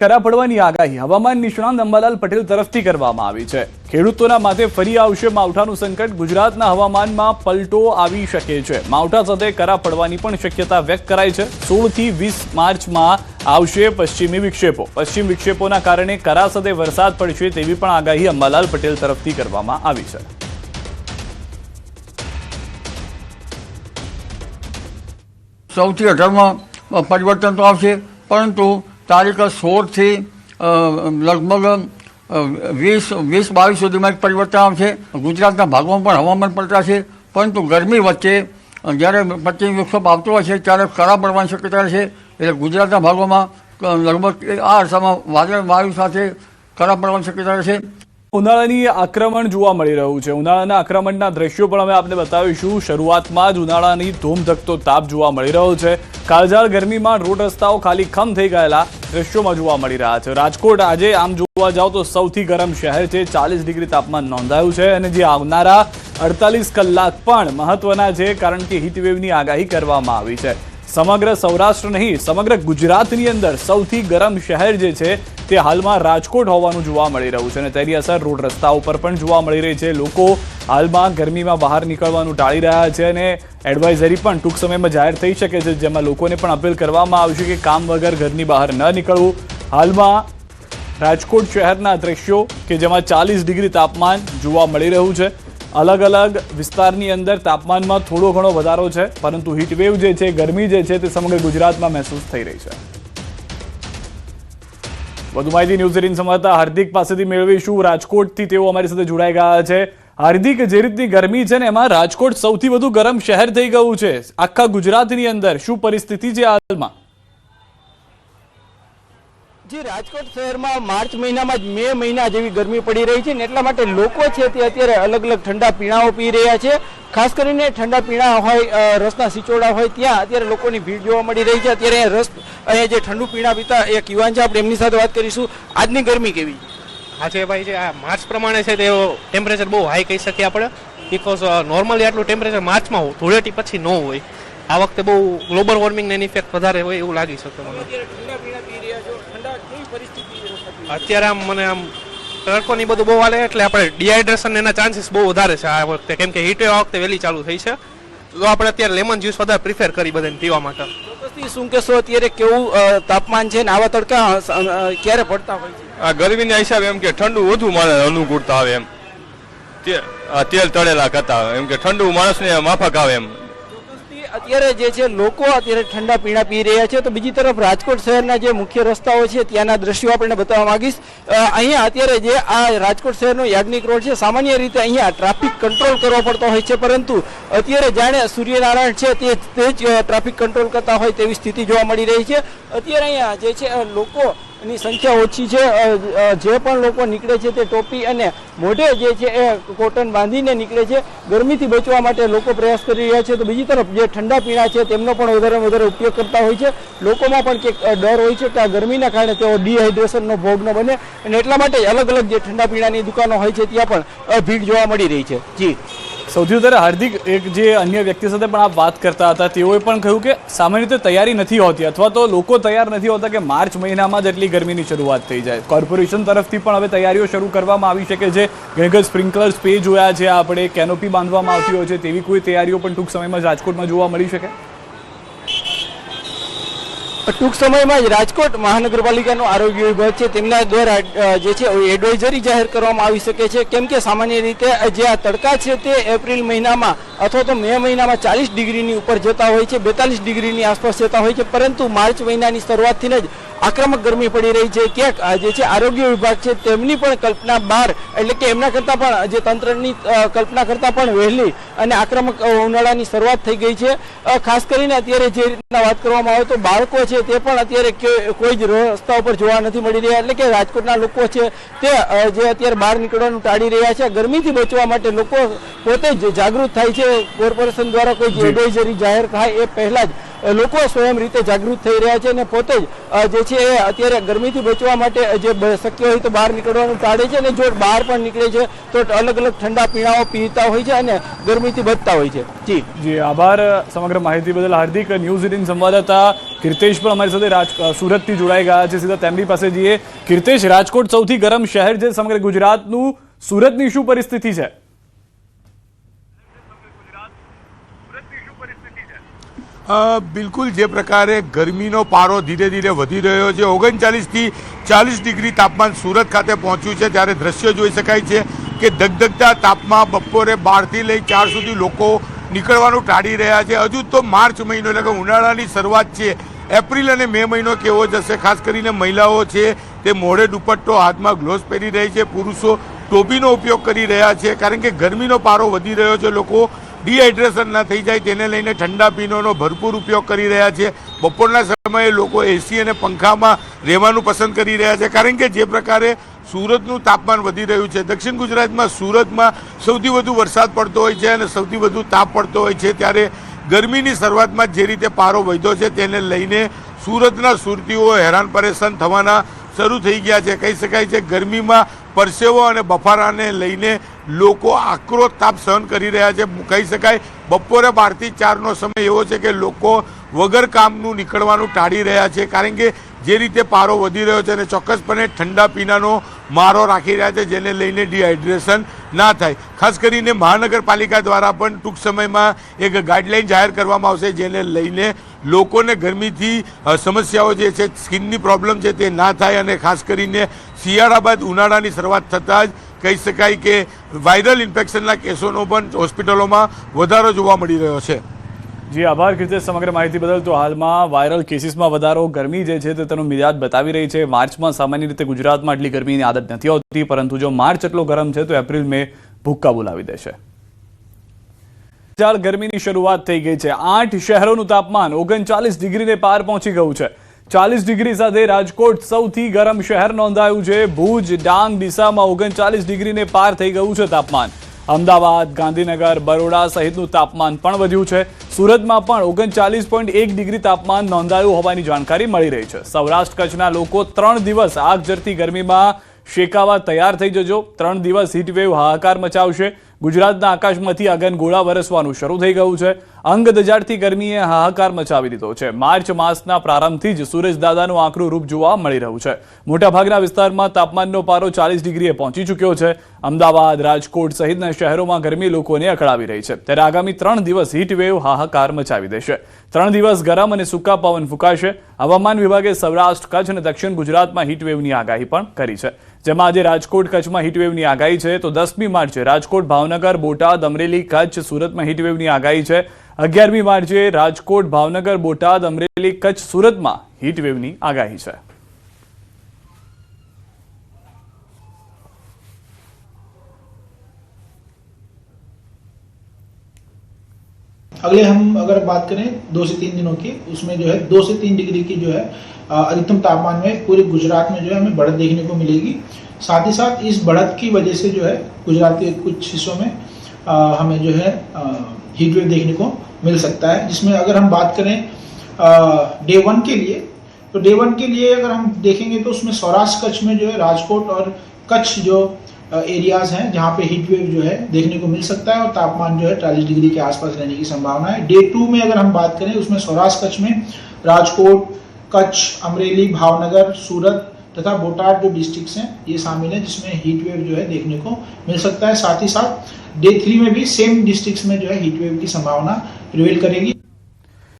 કરા પડવાની આગાહી હવામાન નિષ્ણાંત અંબાલાલ પટેલ તરફથી કરવામાં આવી છે। ખેડૂતોના માથે ફરી આવશે માવઠાનું સંકટ। ગુજરાતના હવામાનમાં પલટો આવી શકે છે। માવઠા સાથે કરા પડવાની પણ શક્યતા વ્યક્ત કરાઈ છે। 16 થી 20 માર્ચમાં આવશે પશ્ચિમી વિક્ષેપો। પશ્ચિમ વિક્ષેપોના કારણે કરા સાથે વરસાદ પડશે તેવી પણ આગાહી અંબાલાલ પટેલ તરફથી કરવામાં આવી છે। સૌથી 18માં પરિવર્તન તો આવશે, પરંતુ તારીખ 16 થી લગભગ 20-22 સુધીમાં એક પરિવર્તન આવશે। ગુજરાતના ભાગોમાં પણ હવામાન પલટાશે, પરંતુ ગરમી વચ્ચે જ્યારે પશ્ચિમ વિક્ષેપ આવતો હોય છે ત્યારે કરા પડવાની શક્યતા છે। એટલે ગુજરાતના ભાગોમાં લગભગ આ અરસામાં વાદળ વાયુ સાથે કરા પડવાની શક્યતા છે। ઉનાળાની આક્રમણ જોવા મળી રહ્યું છે। ઉનાળાના આક્રમણના દ્રશ્યો પણ અમે આપને બતાવીશું। શરૂઆતમાં જ ઉનાળાની ધૂમધકતો તાપ જોવા મળી રહ્યો છે। કાળઝાળ ગરમીમાં રોડ રસ્તાઓ ખાલી ખમ થઈ ગયેલા દ્રશ્યોમાં જોવા મળી રહ્યા છે। રાજકોટ આજે આમ જોવા જાવ તો સૌથી ગરમ શહેર છે। 40 ડિગ્રી તાપમાન નોંધાયું છે અને જે આવનારા 48 કલાક પણ મહત્વના છે, કારણ કે હીટવેવની આગાહી કરવામાં આવી છે। સમગ્ર સૌરાષ્ટ્ર નહીં, સમગ્ર ગુજરાતની અંદર સૌથી ગરમ શહેર જે છે તે હાલમાં રાજકોટ હોવાનું જોવા મળી રહ્યું છે અને તેની અસર રોડ રસ્તા ઉપર પણ જોવા મળી રહી છે। લોકો હાલમાં ગરમીમાં બહાર નીકળવાનું ટાળી રહ્યા છે અને એડવાઇઝરી પણ ટૂંક સમયમાં જાહેર થઈ શકે છે, જેમાં લોકોને પણ અપીલ કરવામાં આવશે કે કામ વગર ઘરની બહાર ન નીકળવું। હાલમાં રાજકોટ શહેરના દ્રશ્યો કે જેમાં 40 ડિગ્રી તાપમાન જોવા મળી રહ્યું છે। અલગ અલગ વિસ્તારની અંદર તાપમાનમાં થોડો ઘણો વધારો છે, પરંતુ હીટવેવ જે છે, ગરમી જે છે તે સમગ્ર ગુજરાતમાં મહેસૂસ થઈ રહી છે। વધુ માહિતી ન્યૂઝ 18 સંવાદદાતા હાર્દિક પાસેથી મેળવીશું। રાજકોટથી તેઓ અમારી સાથે જોડાઈ ગયા છે। હાર્દિક, જે રીતની ગરમી છે ને એમાં રાજકોટ સૌથી વધુ ગરમ શહેર થઈ ગયું છે આખા ગુજરાતની અંદર, શું પરિસ્થિતિ છે હાલમાં? જે રાજકોટ શહેરમાં માર્ચ મહિનામાં જ મે મહિના જેવી ગરમી પડી રહી છે ને એટલા માટે લોકો છે તે અત્યારે અલગ અલગ ઠંડા પીણાઓ પી રહ્યા છે। ખાસ કરીને ઠંડા પીણા હોય, રસના સિચોડા હોય, ત્યાં અત્યારે લોકોની ભીડ જોવા મળી રહી છે। અત્યારે અહીંયા જે ઠંડુ પીણા પીતા એક યુવાન છે, આપણે એમની સાથે વાત કરીશું। આજની ગરમી કેવી? આજે ભાઈ જે આ માર્ચ પ્રમાણે છે તે ટેમ્પરેચર બહુ હાઈ કહી શકીએ આપણે, બીકોઝ નોર્મલી આટલું ટેમ્પરેચર માર્ચમાં ધૂળેટી પછી ન હોય। આ વખતે બહુ ગ્લોબલ વોર્મિંગની ઇફેક્ટ વધારે હોય એવું લાગી શકે મને। અત્યારે આમ મને આમ તડકોની બધું બહુ હાલે એટલે આપણે ડિહાઇડ્રેશન એના ચાન્સીસ બહુ વધારે છે આ વખતે, કેમ કે હીટ વેવ આ વખતે વહેલી ચાલુ થઈ છે, તો આપણે અત્યારે લેમન જ્યુસ વધારે પ્રિફર કરી બધાને પીવા માટે। શું કહેશો, અત્યારે કેવું તાપમાન છે ને આવા તડકા ક્યારે પડતા હોય છે? આ ગરમીના હિસાબે એમ કે ઠંડુ વધુ માણસ અનુકૂળતા આવે, એમ તેલ તળેલા કરતા એમ કે ઠંડુ માણસને માફક આવે એમ। અત્યારે જે છે લોકો અત્યારે ઠંડા પીણા પી રહ્યા છે, તો બીજી તરફ રાજકોટ શહેરના જે મુખ્ય રસ્તાઓ છે ત્યાંના દ્રશ્યો આપણે બતાવવા માંગીશ। અહીંયા અત્યારે જે આ રાજકોટ શહેરનો યાજ્ઞિક રોડ છે, સામાન્ય રીતે અહીંયા ટ્રાફિક કંટ્રોલ કરવો પડતો હોય છે, પરંતુ અત્યારે જાણે સૂર્યનારાયણ છે તે જ ટ્રાફિક કંટ્રોલ કરતા હોય તેવી સ્થિતિ જોવા મળી રહી છે। અત્યારે અહીંયા જે છે લોકોની સંખ્યા ઓછી છે। જે પણ લોકો નીકળે છે તે ટોપી અને મોઢે જે છે એ કોટન બાંધીને નીકળે છે। ગરમીથી બચવા માટે લોકો પ્રયાસ કરી રહ્યા છે, તો બીજી તરફ જે ઠંડા પીણા છે તેમનો પણ વધારે ઉપયોગ કરતા હોય છે। લોકોમાં પણ કંઈક ડર હોય છે કે આ ગરમીના કારણે તેઓ ડિહાઇડ્રેશનનો ભોગ ન બને, અને એટલા માટે અલગ અલગ જે ઠંડા પીણાની દુકાનો હોય છે ત્યાં પણ ભીડ જોવા મળી રહી છે। જી, સૌથી વધારે હાર્દિક, એક જે અન્ય વ્યક્તિ સાથે પણ આપ વાત કરતા હતા, તેઓએ પણ કહ્યું કે સામાન્ય રીતે તૈયારી નથી હોતી, અથવા તો લોકો તૈયાર નથી હોતા કે માર્ચ મહિનામાં જ એટલી ગરમીની શરૂઆત થઈ જાય। કોર્પોરેશન તરફથી પણ હવે તૈયારીઓ શરૂ કરવામાં આવી શકે છે। ઘણી સ્પ્રિંકલર સ્પ્રે જોયા છે આપણે, કેનોપી બાંધવામાં આવતી હોય છે, તેવી કોઈ તૈયારીઓ પણ ટૂંક સમયમાં રાજકોટમાં જોવા મળી શકે? ટૂંક સમયમાં જ રાજકોટ મહાનગરપાલિકાનો આરોગ્ય વિભાગ છે તેમના દ્વારા જે છે એડવાઇઝરી જાહેર કરવામાં આવી શકે છે, કેમ કે સામાન્ય રીતે જે આ તડકા છે તે એપ્રિલ મહિનામાં અથવા તો મે મહિનામાં 40 ડિગ્રીની ઉપર જતા હોય છે, 42 ડિગ્રીની આસપાસ જતા હોય છે, પરંતુ માર્ચ મહિનાની શરૂઆતથી જ આક્રમક ગરમી પડી રહી છે। ક્યાંક જે છે આરોગ્ય વિભાગ છે તેમની પણ કલ્પના બહાર, એટલે કે એમના કરતાં પણ જે તંત્રની કલ્પના કરતાં પણ વહેલી અને આક્રમક ઉનાળાની શરૂઆત થઈ ગઈ છે। ખાસ કરીને અત્યારે જે રીતના વાત કરવામાં આવે તો બાળકો છે તે પણ અત્યારે કોઈ જ રસ્તા ઉપર જોવા નથી મળી રહ્યા, એટલે કે રાજકોટના લોકો છે તે જે અત્યારે બહાર નીકળવાનું ટાળી રહ્યા છે। ગરમીથી બચવા માટે લોકો પોતે જ જાગૃત થાય છે। કોર્પોરેશન દ્વારા કોઈ એડવાઇઝરી જાહેર થાય એ પહેલા જ લોકો સ્વયં રીતે જાગૃત થઈ રહ્યા છે અને પોતે જ જે છે એ અત્યારે ગરમીથી બચવા માટે જે શક્ય હોય તો બહાર નીકળવાનું ટાળે છે અને જો બહાર પણ નીકળે છે તો અલગ અલગ ઠંડા પીણાઓ પીતા હોય છે અને ગરમીથી બચતા હોય છે. જી આભાર સમગ્ર માહિતી બદલ હાર્દિક. ન્યૂઝ 18 સંવાદદાતા કીર્તેશ પણ અમારી સાથે સુરતથી જોડાઈ ગયા છે. સીધા તેમની પાસે જઈએ. કીર્તેશ, રાજકોટ સૌથી ગરમ શહેર છે સમગ્ર ગુજરાતનું, સુરતની શું પરિસ્થિતિ છે? બિલકુલ જે પ્રકારે ગરમીનો પારો ધીરે ધીરે વધી રહ્યો છે, 39 થી 40 ડિગ્રી તાપમાન સુરત ખાતે પહોંચ્યું છે, ત્યારે દ્રશ્ય જોઈ શકાય છે કે ધગધગતા તાપમાં બપોરે 12 થી લઈ 4 સુધી લોકો નીકળવાનું ટાળી રહ્યા છે. હજુ તો માર્ચ મહિનો એટલે કે ઉનાળાની શરૂઆત છે. એપ્રિલ અને મે મહિનો કેવો જશે? ખાસ કરીને મહિલાઓ છે તે મોઢે દુપટ્ટો, હાથમાં ગ્લોવ્સ પહેરી રહી છે, પુરુષો ટોપીનો ઉપયોગ કરી રહ્યા છે, કારણ કે ગરમીનો પારો વધી રહ્યો છે. લોકો ડિહાઇડ્રેશન ના થઈ જાય તેને લઈને ઠંડા પીણાનો ભરપૂર ઉપયોગ કરી રહ્યા છે. બપોરના સમયે લોકો એસી અને પંખામાં રહેવાનું પસંદ કરી રહ્યા છે, કારણ કે જે પ્રકારે સુરતનું તાપમાન વધી રહ્યું છે. દક્ષિણ ગુજરાતમાં સુરતમાં સૌથી વધુ વરસાદ પડતો હોય છે અને સૌથી વધુ તાપ પડતો હોય છે, ત્યારે ગરમીની શરૂઆતમાં જે રીતે પારો વધ્યો છે તેને લઈને સુરતના સુરતીઓ હેરાન પરેશાન થવાના શરૂ થઈ ગયા છે. કહી શકાય છે ગરમીમાં પરસેવો અને બફારાને લઈને લોકો આકરો તાપ સહન કરી રહ્યા છે. કહી શકાય બપોરે 12 થી 4નો સમય એવો છે કે લોકો વગર કામનું નીકળવાનું ટાળી રહ્યા છે, કારણ કે જે રીતે પારો વધી રહ્યો છે અને ચોક્કસપણે ઠંડા પીણાનો મારો રાખી રહ્યા છે, જેને લઈને ડિહાઇડ્રેશન ના થાય. ખાસ કરીને મહાનગરપાલિકા દ્વારા પણ ટૂંક સમયમાં એક ગાઈડલાઈન જાહેર કરવામાં આવશે, જેને લઈને લોકોને ગરમીથી સમસ્યાઓ જે છે, સ્કિનની પ્રોબ્લેમ છે તે ના થાય. અને ખાસ કરીને શિયાળા બાદ ઉનાળાની શરૂઆત થતાં જ કહી શકાય કે વાયરલ ઇન્ફેક્શનના કેસોનો પણ હોસ્પિટલોમાં વધારો જોવા મળી રહ્યો છે. જી આભાર કીર્તેશ સમગ્ર માહિતી બદલ. તો હાલમાં વાયરલ કેસીસમાં વધારો, ગરમી જે છે તે તેનો મિજાજ બતાવી રહી છે. માર્ચમાં સામાન્ય રીતે ગુજરાતમાં એટલી ગરમીની આદત નથી હોતી, પરંતુ જો માર્ચ એટલો ગરમ છે તો એપ્રિલ મે ભૂક્કા બોલાવી દેશે. ગરમીની શરૂઆત થઈ ગઈ છે. 8 શહેરોનું તાપમાન 39 ડિગ્રીને પાર પહોંચી ગયું છે. 40 ડિગ્રી સાથે રાજકોટ સૌથી ગરમ શહેર નોંધાયું છે. ભુજ, ડાંગ, ડીસામાં 39 ડિગ્રીને પાર થઈ ગયું છે તાપમાન. અમદાવાદ, ગાંધીનગર, બરોડા સહિતનું તાપમાન પણ વધ્યું છે. સુરતમાં પણ 39.1 ડિગ્રી તાપમાન નોંધાયું હોવાની જાણકારી મળી રહી છે. સૌરાષ્ટ્ર કચ્છના લોકો 3 દિવસ આગ ઝરતી ગરમીમાં શેકાવા તૈયાર થઈ જજો. 3 દિવસ હીટવેવ હાહાકાર મચાવશે. ગુજરાતના આકાશમાંથી અગનગોળા વરસવાનું શરૂ થઈ ગયું છે. અંગ દજાડતી ગરમીએ હાહાકાર મચાવી દીધો છે. માર્ચ માસના પ્રારંભથી જ સૂરજદાદાનું આકરું રૂપ જોવા મળી રહ્યું છે. મોટાભાગના વિસ્તારમાં તાપમાનનો પારો 40 ડિગ્રીએ પહોંચી ચૂક્યો છે. અમદાવાદ, રાજકોટ સહિતના શહેરોમાં ગરમી લોકોને અકળાવી રહી છે, ત્યારે આગામી 3 દિવસ હીટવેવ હાહાકાર મચાવી દેશે. 3 દિવસ ગરમ અને સૂકા પવન ફૂંકાશે. હવામાન વિભાગે સૌરાષ્ટ્ર, કચ્છ અને દક્ષિણ ગુજરાતમાં હીટવેવની આગાહી પણ કરી છે, જેમાં આજે રાજકોટ, કચ્છમાં હીટવેવની આગાહી છે. તો 10મી માર્ચે રાજકોટ, ભાવનગર, બોટાદ, અમરેલી, કચ્છ, સુરતમાં હીટવેવની આગાહી છે. 11મી માર્ચે રાજકોટ, ભાવનગર, બોટાદ, અમરેલી, કચ્છ, સુરતમાં હીટવેવની આગાહી છે. अगले हम अगर बात करें 2 से 3 दिनों की, उसमें जो है 2 से 3 डिग्री की जो है अधिकतम तापमान में पूरे गुजरात में जो है हमें बढ़त देखने को मिलेगी. साथ ही साथ इस बढ़त की वजह से जो है गुजरात के कुछ हिस्सों में हमें जो है हीट वेव देखने को मिल सकता है. जिसमें अगर हम बात करें डे 1 के लिए, तो डे 1 के लिए अगर हम देखेंगे तो उसमें सौराष्ट्र कच्छ में जो है राजकोट और कच्छ जो एरियाज हैं जहाँ पे हीट वेव जो है देखने को मिल सकता है और तापमान जो है 40 डिग्री के आसपास रहने की संभावना है. डे 2 में अगर हम बात करें उसमें सौराष्ट्र कच्छ में राजकोट, कच्छ, अमरेली, भावनगर, सूरत तथा बोटाद जो डिस्ट्रिक्ट्स हैं ये शामिल है, जिसमें हीट वेव जो है देखने को मिल सकता है. साथ ही साथ डे 3 में भी सेम डिस्ट्रिक्ट्स में जो है हीट वेव की संभावना प्रिवेल करेगी.